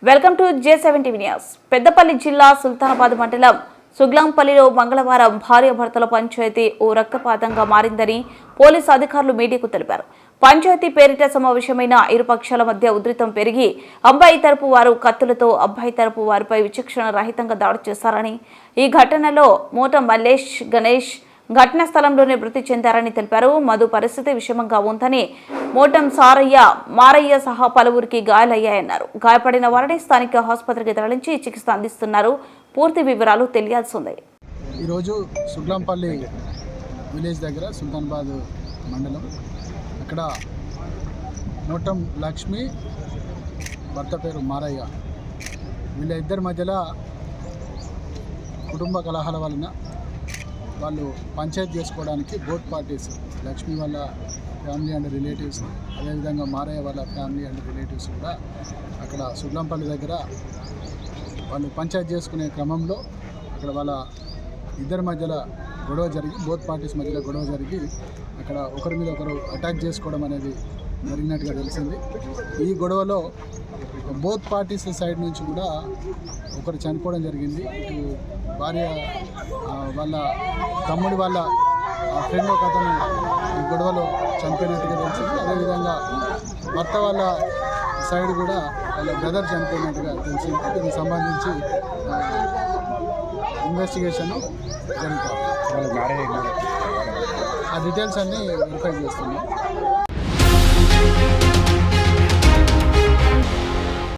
Welcome to J7 TV news. Peddapalli జిల్లా సుల్తానాబాద్ మండలం సుగ్లాంపల్లిలో మంగళవారం భార్యాభర్తల పంచాయతీ ఓ రక్తపాతంగా మారిందని పోలీసు అధికారులు మీడియాకు తెలిపారు. పంచాయతీ పేరిట సమావేశమైన ఇరు పక్షాల మధ్య ఉద్రిక్తం పెరిగి అబ్బాయి తరపు వారు కత్తులతో అబ్బాయి తరపు వారిపై విచక్షణ రహితంగా దాడి చేశారని, ఈ ఘటనలో మోట మల్లేష్, గణేష్ ఘటనా స్థలంలోనే మృతి చెందారని తెలిపారు. మధు పరిస్థితి విషమంగా ఉందని, మోటం సారయ్య, మారయ్య సహా పలువురికి గాయాలయ్యాయన్నారు. గాయపడిన వారిని స్థానిక ఆసుపత్రికి తరలించి చికిత్స అందిస్తున్నారు. పూర్తి వివరాలు తెలియాల్సిందే. ఈరోజు సుగ్లాంపల్లి విలేజ్ దగ్గర సుల్తానాబాద్ మండలం అక్కడ మోటం లక్ష్మి, భర్త పేరు మారయ్య, వీళ్ళ ఇద్దరి మధ్యలో కుటుంబ కలహాల వలన వాళ్ళు పంచాయతీ చేసుకోవడానికి బోత్ పార్టీస్, లక్ష్మి వాళ్ళ ఫ్యామిలీ అండ్ రిలేటివ్స్, అదేవిధంగా మారయ్య వాళ్ళ ఫ్యామిలీ అండ్ రిలేటివ్స్ కూడా అక్కడ సుగ్లాంపల్లి దగ్గర వాళ్ళు పంచాయతీ చేసుకునే క్రమంలో అక్కడ వాళ్ళ ఇద్దరి మధ్యలో గొడవ జరిగి, బోత్ పార్టీస్ మధ్యలో గొడవ జరిగి అక్కడ ఒకరి మీద ఒకరు అటాక్ చేసుకోవడం అనేది జరిగినట్టుగా తెలిసింది. ఈ గొడవలో బోత్ పార్టీస్ సైడ్ నుంచి కూడా ఒకరు చనిపోవడం జరిగింది. ఇటు భార్య వాళ్ళ తమ్ముడి వాళ్ళ ఫ్రెండ్ ఒక అతను ఈ గొడవలో చనిపోయినట్టుగా తెలిసింది. అదేవిధంగా భర్త వాళ్ళ సైడ్ కూడా వాళ్ళ బ్రదర్ చనిపోయినట్టుగా తెలిసింది. దీనికి సంబంధించి ఇన్వెస్టిగేషన్ జరుగుతుంది. ఆ డీటెయిల్స్ అన్నీ వెరిఫై చేస్తున్నాం.